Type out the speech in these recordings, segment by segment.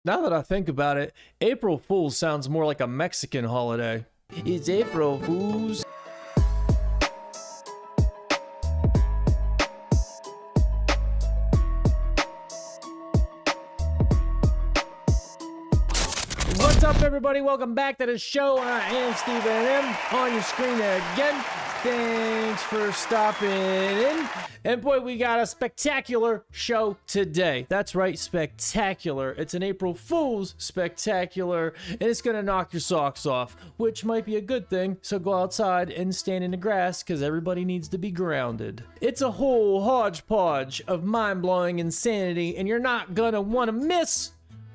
Now that I think about it, April Fool's sounds more like a Mexican holiday. It's April Fool's. What's up, everybody? Welcome back to the show. I am Stephen M. On your screen again. Thanks for stopping in. And boy, we got a spectacular show today. That's right, spectacular. It's an April Fool's spectacular, and it's gonna knock your socks off, which might be a good thing. So go outside and stand in the grass, because everybody needs to be grounded. It's a whole hodgepodge of mind-blowing insanity, and you're not gonna want to miss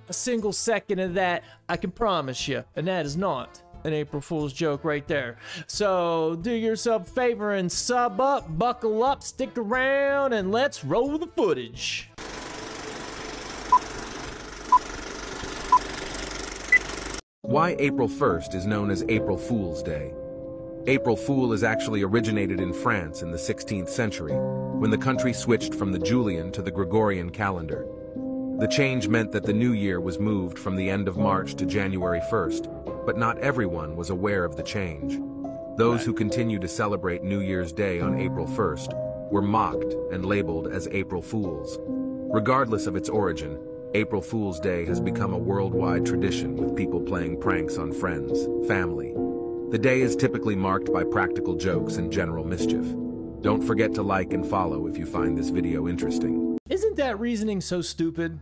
a single second of that, I can promise you. And that is not an April Fool's joke right there. So do yourself a favor and sub up, buckle up, stick around, and let's roll the footage. Why April 1st is known as April Fool's Day. April Fool is actually originated in France in the 16th century, when the country switched from the Julian to the Gregorian calendar. The change meant that the new year was moved from the end of March to January 1st, but not everyone was aware of the change. Those who continue to celebrate New Year's Day on April 1st were mocked and labeled as April Fools. Regardless of its origin, April Fool's Day has become a worldwide tradition, with people playing pranks on friends, family. The day is typically marked by practical jokes and general mischief. Don't forget to like and follow if you find this video interesting. Isn't that reasoning so stupid?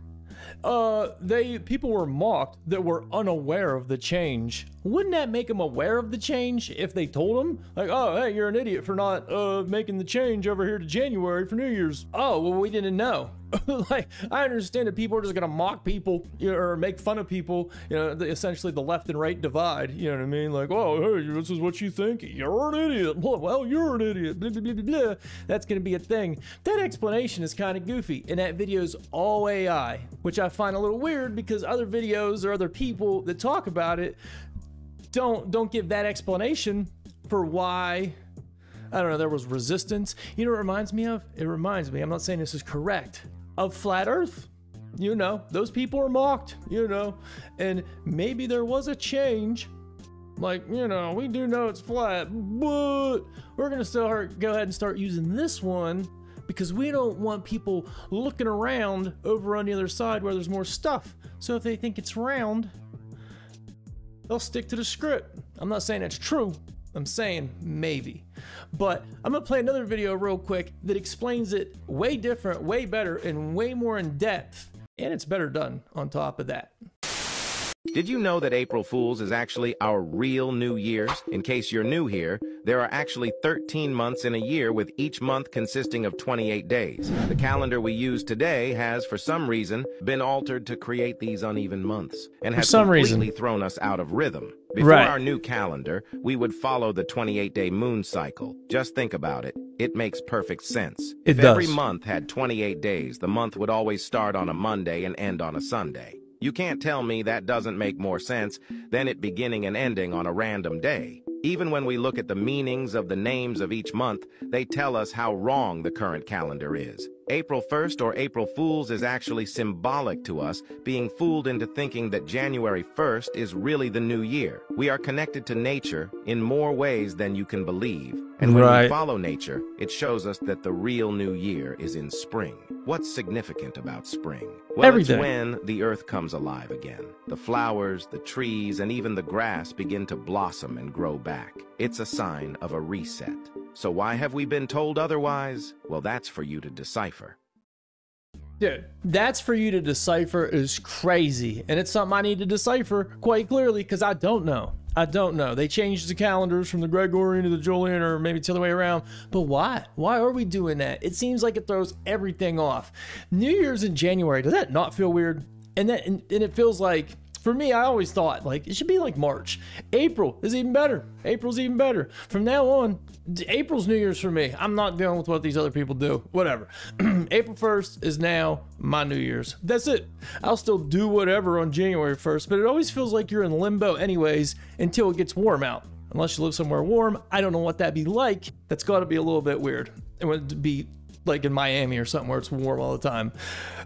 People were mocked that were unaware of the change. Wouldn't that make them aware of the change if they told them? Like, oh, hey, you're an idiot for not making the change over here to January for New Year's. Oh, well, we didn't know. Like, I understand that people are just gonna mock people, you know, or make fun of people, you know, essentially the left and right divide, you know what I mean? Like, oh, hey, this is what you think, you're an idiot. Well, you're an idiot, blah, blah, blah, blah, blah. That's gonna be a thing. That explanation is kind of goofy, and that video's all AI, which I find a little weird, because other videos or other people that talk about it don't give that explanation for why, I don't know, there was resistance. You know what it reminds me of? It reminds me, I'm not saying this is correct, of Flat Earth. You know, those people are mocked, you know, and maybe there was a change. Like, you know, we do know it's flat, but we're gonna still go ahead and start using this one, because we don't want people looking around over on the other side where there's more stuff. So if they think it's round, they'll stick to the script. I'm not saying it's true, I'm saying maybe. But I'm gonna play another video real quick that explains it way different, way better, and way more in depth. And it's better done on top of that. Did you know that April Fool's is actually our real New Year's? In case you're new here, there are actually 13 months in a year, with each month consisting of 28 days. The calendar we use today has, for some reason, been altered to create these uneven months, and has completely thrown us out of rhythm. Before our new calendar, we would follow the 28-day moon cycle. Just think about it. It makes perfect sense. If every month had 28 days, the month would always start on a Monday and end on a Sunday. You can't tell me that doesn't make more sense than it beginning and ending on a random day. Even when we look at the meanings of the names of each month, they tell us how wrong the current calendar is. April 1st, or April Fool's, is actually symbolic to us, being fooled into thinking that January 1st is really the new year. We are connected to nature in more ways than you can believe. And when we follow nature, it shows us that the real new year is in spring. What's significant about spring? Well, it's when the earth comes alive again. The flowers, the trees, and even the grass begin to blossom and grow back. It's a sign of a reset. So why have we been told otherwise? Well, that's for you to decipher. Dude, that's for you to decipher is crazy. And it's something I need to decipher quite clearly, because I don't know. I don't know. They changed the calendars from the Gregorian to the Julian, or maybe it's the other way around. But why? Why are we doing that? It seems like it throws everything off. New Year's in January, does that not feel weird? And it feels like, for me, I always thought, like, it should be like March. April is even better. April's even better. From now on, April's New Year's for me. I'm not dealing with what these other people do. Whatever. April 1st is now my New Year's. That's it. I'll still do whatever on January 1st, but it always feels like you're in limbo anyways until it gets warm out. Unless you live somewhere warm, I don't know what that'd be like. That's got to be a little bit weird. It would be like in Miami or something where it's warm all the time.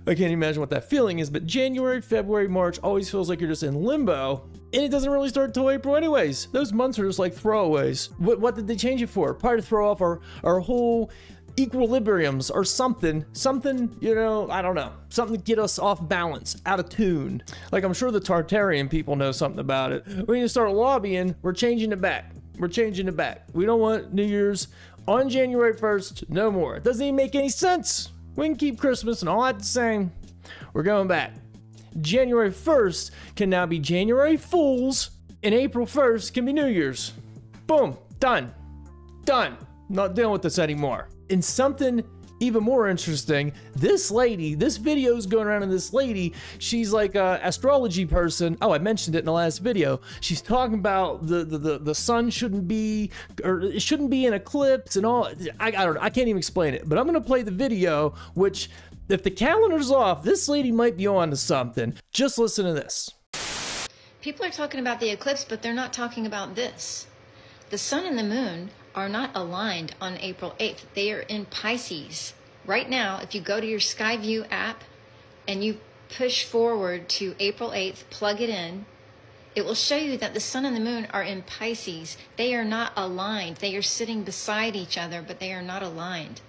I can't imagine what that feeling is, but January, February, March always feels like you're just in limbo, and it doesn't really start until April anyways. Those months are just like throwaways. What did they change it for? Probably to throw off our whole equilibriums or something, you know, I don't know, something to get us off balance, out of tune. Like, I'm sure the Tartarian people know something about it. We need to start lobbying. We're changing it back. We're changing it back. We don't want New Year's on January 1st, no more. It doesn't even make any sense. We can keep Christmas and all that the same. We're going back. January 1st can now be January Fools, and April 1st can be New Year's. Boom, done. Done. Not dealing with this anymore. And something even more interesting, this lady, this video is going around, and this lady, she's like a astrology person. Oh, I mentioned it in the last video. She's talking about the sun shouldn't be, or it shouldn't be an eclipse and all. I don't know, I can't even explain it, but I'm gonna play the video, which, if the calendar's off, this lady might be on to something. Just listen to this. People are talking about the eclipse, but they're not talking about this. The sun and the moon are not aligned on April 8th. They are in Pisces. Right now, if you go to your Skyview app and you push forward to April 8th, plug it in, it will show you that the sun and the moon are in Pisces. They are not aligned. They are sitting beside each other, but they are not aligned.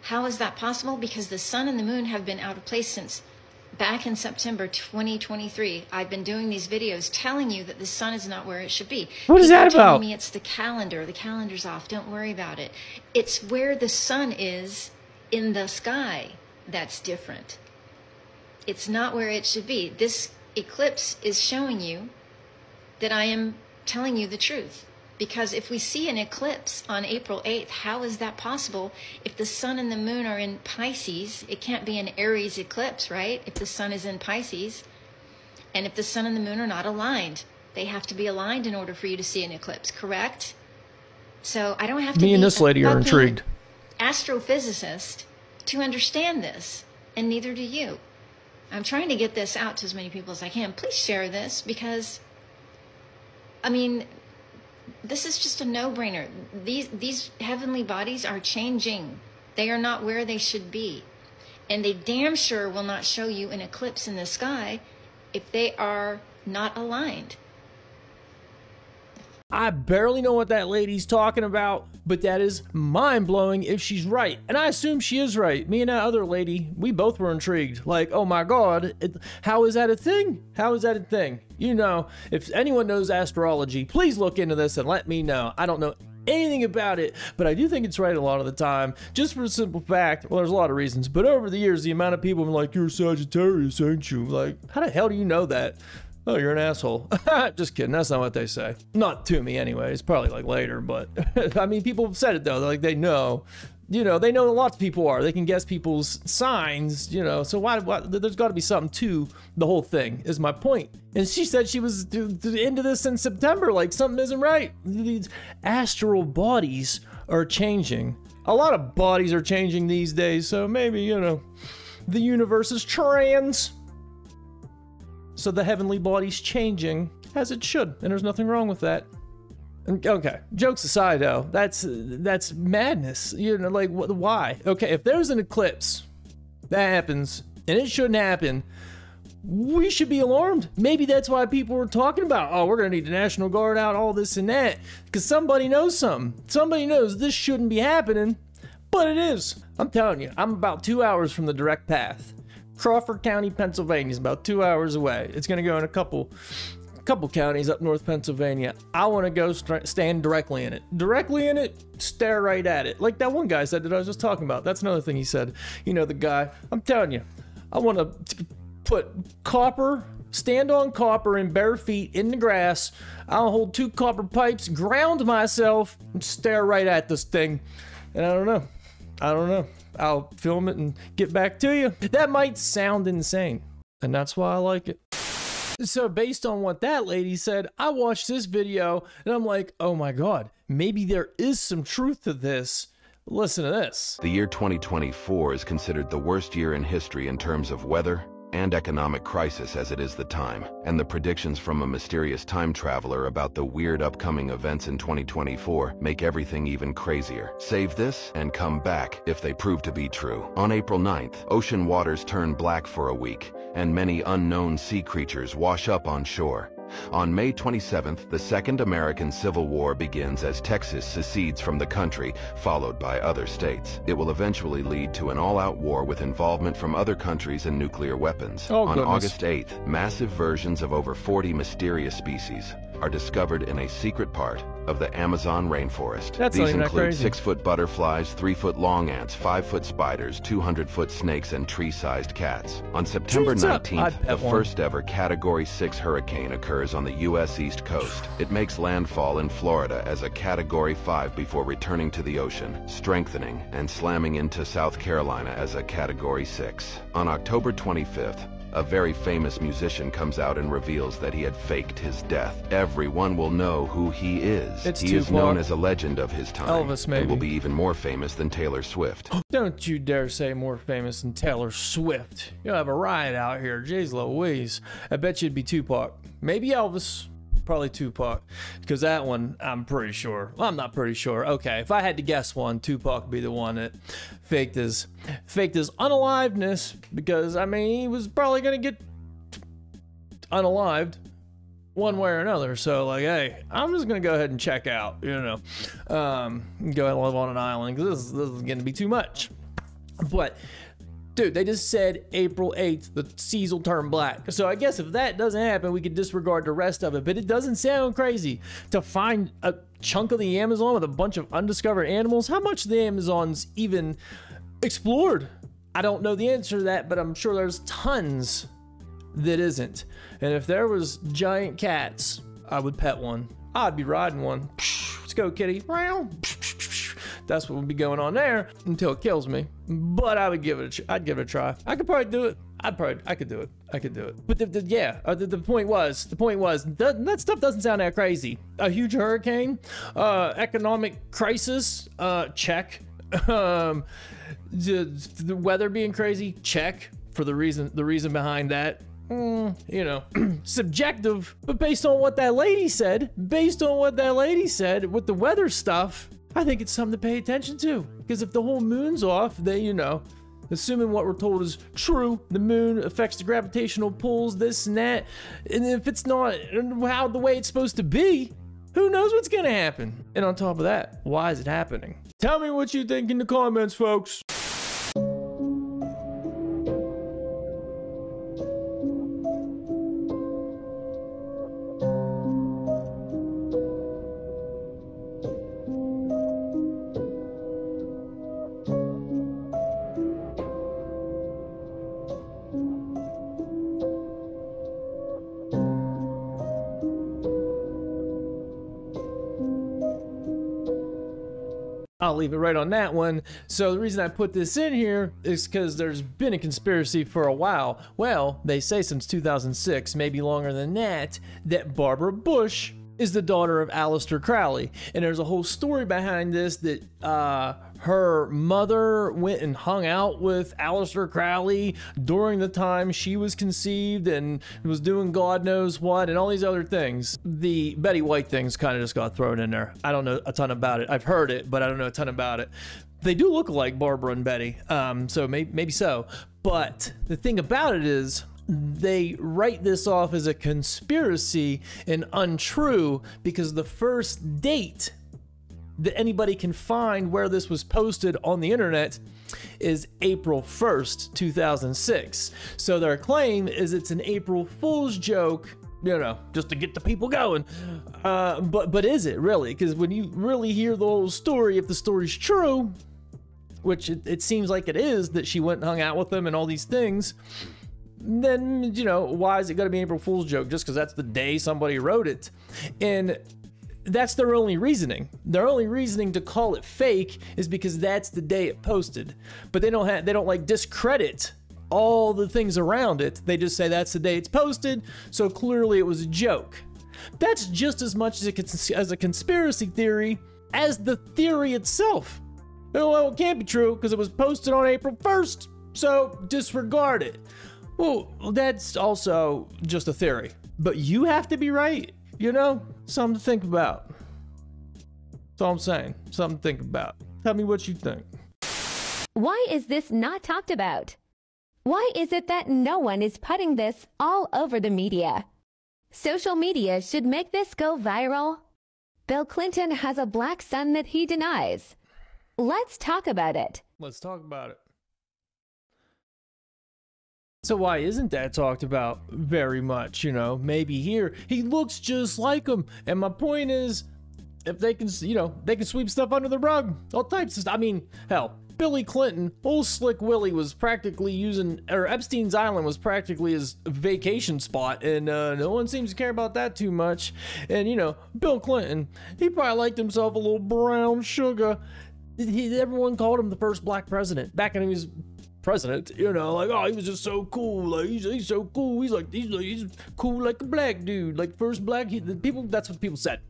How is that possible? Because the sun and the moon have been out of place since back in September 2023. I've been doing these videos telling you that the sun is not where it should be. What is that about? Telling me it's the calendar. The calendar's off. Don't worry about it. It's where the sun is in the sky that's different. It's not where it should be. This eclipse is showing you that I am telling you the truth. Because if we see an eclipse on April 8th, how is that possible? If the sun and the moon are in Pisces, it can't be an Aries eclipse, right? If the sun is in Pisces, and if the sun and the moon are not aligned, they have to be aligned in order for you to see an eclipse, correct? So I don't have to Me and this lady are intrigued. Astrophysicist to understand this, and neither do you. I'm trying to get this out to as many people as I can. Please share this, because, I mean, this is just a no-brainer. These heavenly bodies are changing. They are not where they should be. And they damn sure will not show you an eclipse in the sky if they are not aligned. I barely know what that lady's talking about, but that is mind-blowing if she's right. And I assume she is right. Me and that other lady, we both were intrigued. Like, oh my God, how is that a thing? How is that a thing? You know, if anyone knows astrology, please look into this and let me know. I don't know anything about it, but I do think it's right a lot of the time, just for the simple fact, well, there's a lot of reasons, but over the years, the amount of people have been like, you're a Sagittarius, ain't you? Like, how the hell do you know that? Oh, you're an asshole. Just kidding. That's not what they say. Not to me anyway. It's probably like later, but I mean, people have said it though. Like, they know, you know, they know lots of people are. They can guess people's signs, you know, so why there's got to be something to the whole thing is my point. And she said she was into this in September. Like, something isn't right. These astral bodies are changing. A lot of bodies are changing these days. So maybe, you know, the universe is trans. So the heavenly body's changing as it should, and there's nothing wrong with that. Okay, jokes aside though, that's madness. You know, like, why? Okay, if there's an eclipse that happens, and it shouldn't happen, we should be alarmed. Maybe that's why people were talking about, oh, we're gonna need the National Guard out, all this and that, because somebody knows something. Somebody knows this shouldn't be happening, but it is. I'm telling you, I'm about 2 hours from the direct path. Crawford County, Pennsylvania is about 2 hours away. It's going to go in a couple counties up north Pennsylvania. I want to go stand directly in it. Directly in it, stare right at it. Like that one guy said that I was just talking about. That's another thing he said. You know, the guy, I'm telling you, I want to put copper, stand on copper in bare feet in the grass. I'll hold 2 copper pipes, ground myself, and stare right at this thing. And I don't know. I'll film it and get back to you. That might sound insane, and that's why I like it. So based on what that lady said, I watched this video and I'm like, oh my God, maybe there is some truth to this. Listen to this. The year 2024 is considered the worst year in history in terms of weather, and economic crisis as it is the time, and the predictions from a mysterious time traveler about the weird upcoming events in 2024 make everything even crazier. Save this and come back if they prove to be true. On April 9th, ocean waters turn black for a week, and many unknown sea creatures wash up on shore. On May 27th, the Second American Civil War begins as Texas secedes from the country, followed by other states. It will eventually lead to an all-out war with involvement from other countries and nuclear weapons. On August 8th, massive versions of over 40 mysterious species are discovered in a secret part of the Amazon rainforest. These include 6-foot butterflies, 3-foot-long ants, 5-foot spiders, 200-foot snakes, and tree-sized cats. On September 19th, the first ever Category 6 hurricane occurs on the U.S. East Coast. It makes landfall in Florida as a Category 5 before returning to the ocean, strengthening, and slamming into South Carolina as a Category 6. On October 25th, a very famous musician comes out and reveals that he had faked his death. Everyone will know who he is. He is known as a legend of his time. Elvis, maybe. And will be even more famous than Taylor Swift. Don't you dare say more famous than Taylor Swift. You'll have a riot out here. Jeez Louise. I bet you it'd be Tupac. Maybe Elvis. Probably Tupac, because that one, I'm pretty sure. Well, I'm not pretty sure. Okay, if I had to guess one, Tupac would be the one that faked his unaliveness, because, I mean, he was probably going to get unalived one way or another. So, like, hey, I'm just going to go ahead and check out, you know. Go ahead and live on an island, because this is going to be too much. But dude, they just said April 8th, the seas will turn black. So I guess if that doesn't happen, we could disregard the rest of it. But it doesn't sound crazy to find a chunk of the Amazon with a bunch of undiscovered animals. How much of the Amazon's even explored? I don't know the answer to that, but I'm sure there's tons that isn't. And if there was giant cats, I would pet one. I'd be riding one. Let's go, kitty. That's what would be going on there until it kills me. But I would give it I'd give it a try. I could probably do it. I could do it. I could do it. But the point was, that stuff doesn't sound that crazy. A huge hurricane, economic crisis, check. The weather being crazy, check. For the reason behind that, you know, subjective. But based on what that lady said, with the weather stuff, I think it's something to pay attention to. Because if the whole moon's off, then, you know, assuming what we're told is true, the moon affects the gravitational pulls, this and that, and if it's not how the way it's supposed to be, who knows what's gonna happen? And on top of that, why is it happening? Tell me what you think in the comments, folks. I'll leave it right on that one. So the reason I put this in here is because there's been a conspiracy for a while. Well, they say since 2006, maybe longer than that Barbara Bush is the daughter of Aleister Crowley. And there's a whole story behind this that her mother went and hung out with Aleister Crowley during the time she was conceived and was doing God knows what and all these other things. The Betty White things kind of just got thrown in there. I don't know a ton about it. I've heard it, but I don't know a ton about it. They do look like Barbara and Betty, so maybe so. But the thing about it is, they write this off as a conspiracy and untrue because the first date that anybody can find where this was posted on the internet is April 1st, 2006. So their claim is it's an April Fool's joke, you know, just to get the people going. But is it really? Because when you really hear the whole story, if the story's true, which it seems like it is, that she went and hung out with them and all these things, then, you know, why is it going to be an April Fool's joke just because that's the day somebody wrote it? And that's their only reasoning. Their only reasoning to call it fake is because that's the day it posted. But they don't like discredit all the things around it. They just say that's the day it's posted, so clearly it was a joke. That's just as much as a conspiracy theory as the theory itself. Well, it can't be true because it was posted on April 1st, so disregard it. Well, that's also just a theory. But you have to be right, you know? Something to think about. That's all I'm saying. Something to think about. Tell me what you think. Why is this not talked about? Why is it that no one is putting this all over the media? Social media should make this go viral. Bill Clinton has a black son that he denies. Let's talk about it. Let's talk about it. So why isn't that talked about very much, you know? Maybe here, he looks just like him. And my point is, if they can, you know, they can sweep stuff under the rug. All types of stuff. I mean, hell, Billy Clinton, old Slick Willie was practically using, or Epstein's Island was practically his vacation spot, and no one seems to care about that too much. And, you know, Bill Clinton, he probably liked himself a little brown sugar. Everyone called him the first black president back when he was president, you know, like, oh, he was just so cool, like, he's so cool, he's cool like a black dude, like first black, that's what people said.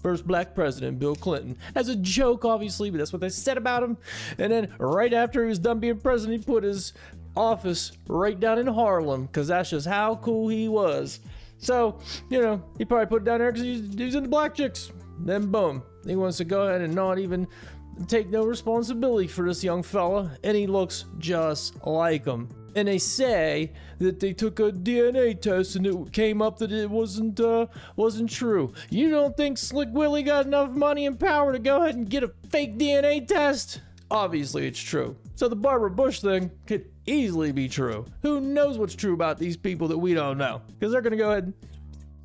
First black president, Bill Clinton. As a joke, obviously, but that's what they said about him. And then right after he was done being president, he put his office right down in Harlem, because that's just how cool he was. So, you know, he probably put it down there because he was into black chicks. Then boom, he wants to go ahead and not even take no responsibility for this young fella, and he looks just like him. And they say that they took a DNA test and it came up that it wasn't true. You don't think Slick Willie got enough money and power to go ahead and get a fake DNA test? Obviously it's true. So the Barbara Bush thing could easily be true. Who knows what's true about these people that we don't know? Because they're gonna go ahead and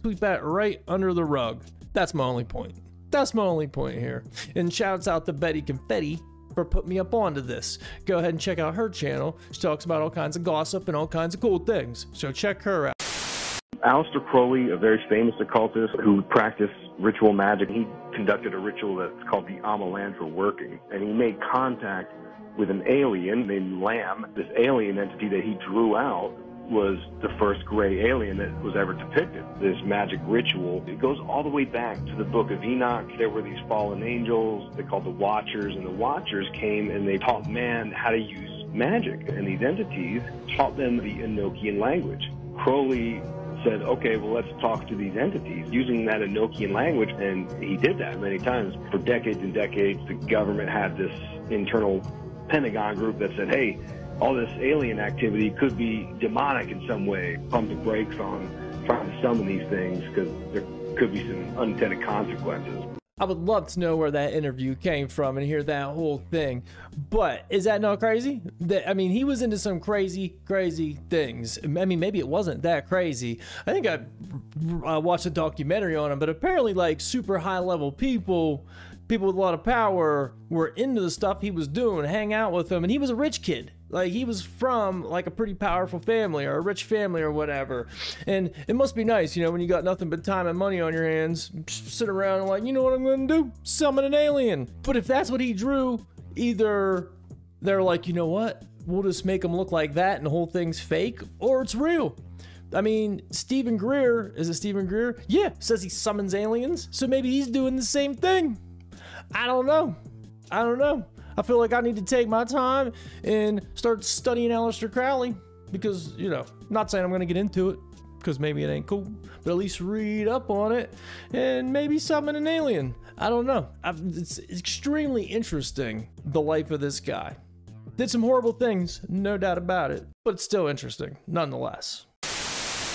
sweep that right under the rug. That's my only point. That's my only point here. And shouts out to Betty Confetti for putting me up onto this. Go ahead and check out her channel. She talks about all kinds of gossip and all kinds of cool things. So check her out. Aleister Crowley, a very famous occultist who practiced ritual magic, he conducted a ritual that's called the Amalantra working. And he made contact with an alien named Lamb. This alien entity that he drew out was the first gray alien that was ever depicted. This magic ritual, it goes all the way back to the Book of Enoch. There were these fallen angels, they're called the Watchers, and the Watchers came and they taught man how to use magic. And these entities taught them the Enochian language. Crowley said, okay, well, let's talk to these entities using that Enochian language, and he did that many times. For decades and decades, the government had this internal Pentagon group that said, hey, all this alien activity could be demonic in some way. Pump the brakes on trying to summon these things because there could be some unintended consequences. I would love to know where that interview came from and hear that whole thing. But is that not crazy? I mean, he was into some crazy, crazy things. I mean, maybe it wasn't that crazy. I think I watched a documentary on him, but apparently like super high level people with a lot of power were into the stuff he was doing, hang out with him, and he was a rich kid. Like, he was from, like, a pretty powerful family or a rich family or whatever. And it must be nice, you know, when you got nothing but time and money on your hands, sit around and like, you know what I'm gonna do? Summon an alien. But if that's what he drew, either they're like, you know what? We'll just make him look like that and the whole thing's fake, or it's real. I mean, Stephen Greer, is it Stephen Greer? Yeah, says he summons aliens. So maybe he's doing the same thing. I don't know. I feel like I need to take my time and start studying Aleister Crowley because, you know, not saying I'm going to get into it because maybe it ain't cool, but at least read up on it and maybe summon an alien. I don't know. It's extremely interesting, the life of this guy. Did some horrible things, no doubt about it, but it's still interesting, nonetheless.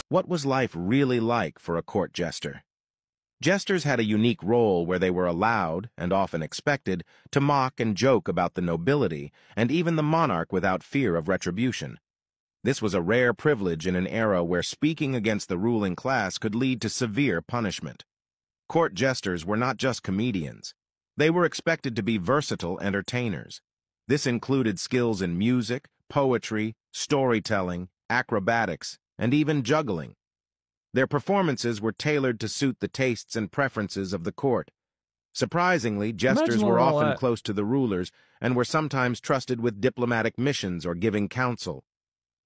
What was life really like for a court jester? Jesters had a unique role where they were allowed, and often expected, to mock and joke about the nobility and even the monarch without fear of retribution. This was a rare privilege in an era where speaking against the ruling class could lead to severe punishment. Court jesters were not just comedians. They were expected to be versatile entertainers. This included skills in music, poetry, storytelling, acrobatics, and even juggling. Their performances were tailored to suit the tastes and preferences of the court. Surprisingly, jesters were often close to the rulers and were sometimes trusted with diplomatic missions or giving counsel.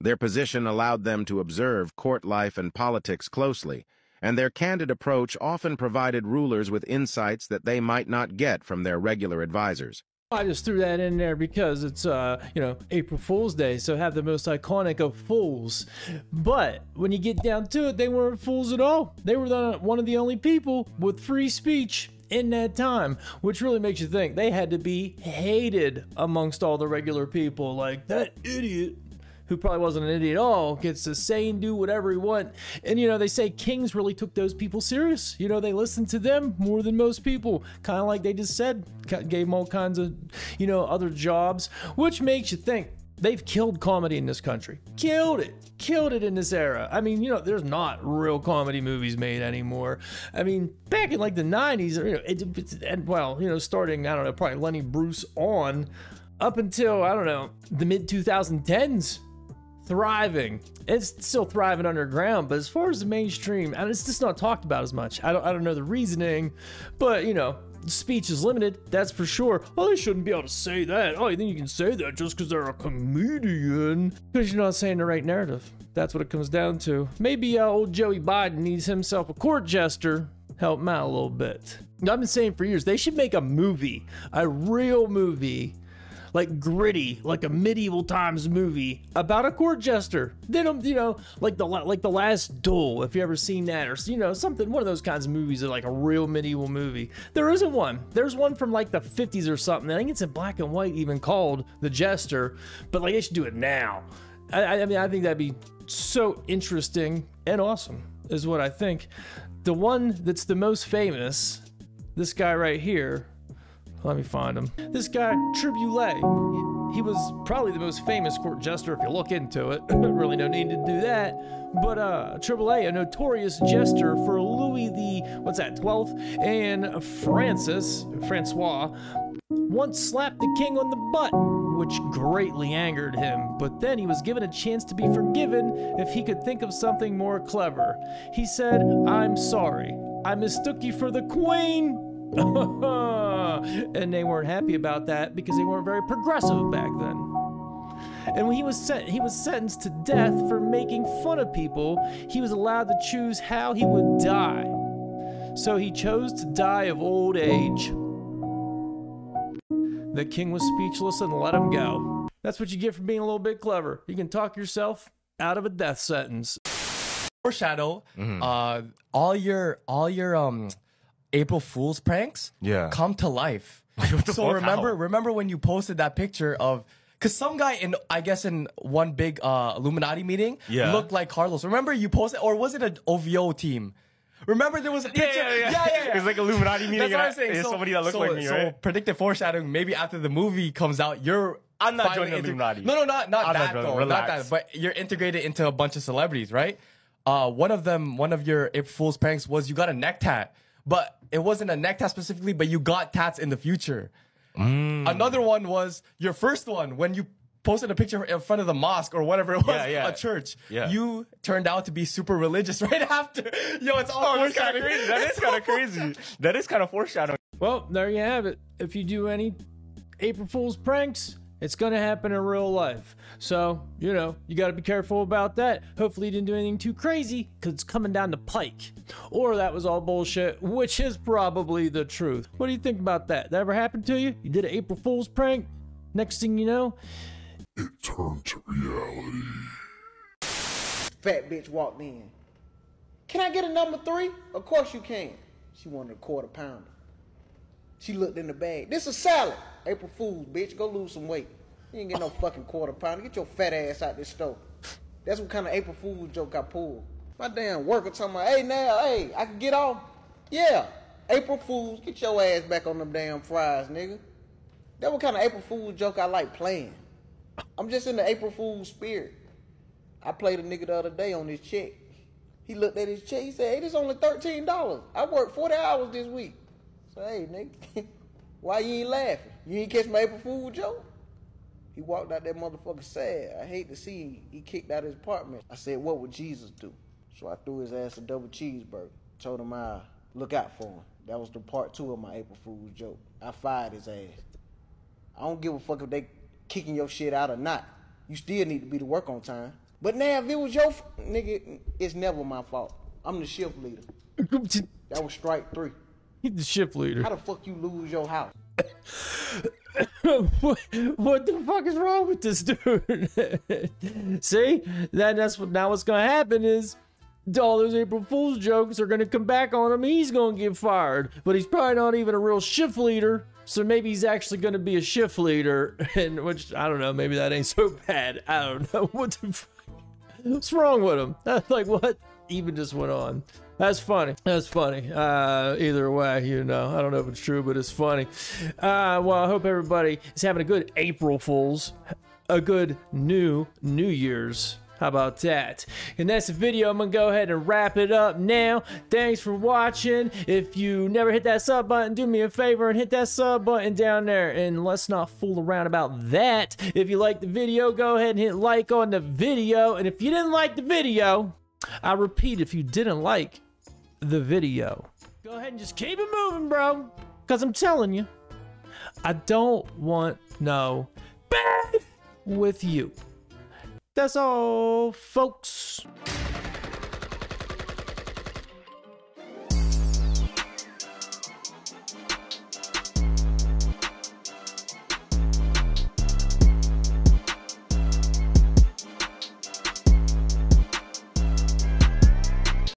Their position allowed them to observe court life and politics closely, and their candid approach often provided rulers with insights that they might not get from their regular advisors. I just threw that in there because it's, you know, April Fool's Day, so have the most iconic of fools. But when you get down to it, they weren't fools at all. They were one of the only people with free speech in that time, which really makes you think they had to be hated amongst all the regular people. Like, that idiot, who probably wasn't an idiot at all, gets to say and do whatever he wants. And, you know, they say kings really took those people serious. You know, they listened to them more than most people. Kind of like they just said, gave them all kinds of, you know, other jobs, which makes you think they've killed comedy in this country. Killed it in this era. I mean, you know, there's not real comedy movies made anymore. I mean, back in like the 90s, you know, and well, you know, starting, I don't know, probably Lenny Bruce on up until, I don't know, the mid 2010s. Thriving. It's still thriving underground, but as far as the mainstream, and it's just not talked about as much. I don't know the reasoning, but you know, speech is limited, that's for sure. Oh, they shouldn't be able to say that. Oh, you think you can say that just because they're a comedian? Because you're not saying the right narrative. That's what it comes down to. Maybe old Joey Biden needs himself a court jester. Help him out a little bit. I've been saying for years, they should make a movie, a real movie, like gritty, like a medieval times movie about a court jester. Then, you know, like the Last Duel, if you ever seen that, or you know, something, one of those kinds of movies that like a real medieval movie. There isn't one. There's one from like the 50s or something. I think it's in black and white, even called The Jester. But like they should do it now. I mean, I think that'd be so interesting and awesome, is what I think. The one that's the most famous, this guy right here. Let me find him. This guy, Triboulet. He was probably the most famous court jester if you look into it. Really no need to do that. But Triboulet, a notorious jester for Louis the, what's that, 12th, and Francois, once slapped the king on the butt, which greatly angered him. But then he was given a chance to be forgiven if he could think of something more clever. He said, "I'm sorry. I mistook you for the queen." And they weren't happy about that because they weren't very progressive back then. And when he was sentenced to death for making fun of people, he was allowed to choose how he would die. So he chose to die of old age. The king was speechless and let him go. That's what you get for being a little bit clever. You can talk yourself out of a death sentence. Foreshadow, all your April Fool's pranks come to life. So remember when you posted that picture of, because some guy in, I guess in one big Illuminati meeting looked like Carlos. Remember you posted, or was it an OVO team? Remember there was a picture? Yeah. It was like a Illuminati meeting. That's what I'm saying. So, somebody that looked like me, right? So predictive foreshadowing, maybe after the movie comes out, I'm not joining Illuminati. No, not that though. Relax. Not that. But you're integrated into a bunch of celebrities, right? One of your April Fool's pranks was you got a neck tat. But it wasn't a neck tat specifically, but you got tats in the future. Another one was your first one when you posted a picture in front of the mosque or whatever it was, a church. You turned out to be super religious right after. Yo, it's all that's kind of crazy. That is kind of crazy. That is kind of foreshadowing. Well, there you have it. If you do any April Fool's pranks, it's going to happen in real life. So, you know, you got to be careful about that. Hopefully you didn't do anything too crazy because it's coming down the pike. Or that was all bullshit, which is probably the truth. What do you think about that? That ever happened to you? You did an April Fool's prank? Next thing you know, it turned to reality. Fat bitch walked in. "Can I get a number 3? Of course you can." She wanted a quarter pounder. She looked in the bag. "This is salad." "April Fool's, bitch. Go lose some weight. You ain't get no fucking quarter pounder. Get your fat ass out this store." That's what kind of April Fool's joke I pulled. My damn worker talking about, "Hey, now, hey, I can get off?" Yeah. April Fool's, get your ass back on them damn fries, nigga. That what kind of April Fool's joke I like playing. I'm just in the April Fool's spirit. I played a nigga the other day on his check. He looked at his check. He said, "Hey, this is only $13. I worked 40 hours this week." So, hey, nigga, why you ain't laughing? You ain't catch my April Fool joke? He walked out that motherfucker sad. I hate to see he kicked out his apartment. I said, "What would Jesus do?" So I threw his ass a double cheeseburger. Told him I'd look out for him. That was the part 2 of my April Fool's joke. I fired his ass. I don't give a fuck if they kicking your shit out or not. You still need to be to work on time. But now if it was your nigga, it's never my fault. I'm the shift leader. That was strike 3. He's the shift leader. How the fuck you lose your house? What the fuck is wrong with this dude? See, now what's gonna happen is all those April Fool's jokes are gonna come back on him. He's gonna get fired, but he's probably not even a real shift leader. So maybe he's actually gonna be a shift leader, and which I don't know. Maybe that ain't so bad. I don't know what the fuck. What's wrong with him? Like what even just went on? That's funny. That's funny. Either way, you know, I don't know if it's true, but it's funny. Well, I hope everybody is having a good April Fool's, a good New Year's. How about that? And that's the video. I'm gonna go ahead and wrap it up now. Thanks for watching. If you never hit that sub button, do me a favor and hit that sub button down there. And let's not fool around about that. If you like the video, go ahead and hit like on the video. And if you didn't like the video, I repeat, if you didn't like the video, go ahead and just keep it moving, bro. Because I'm telling you, I don't want no beef with you. That's all, folks.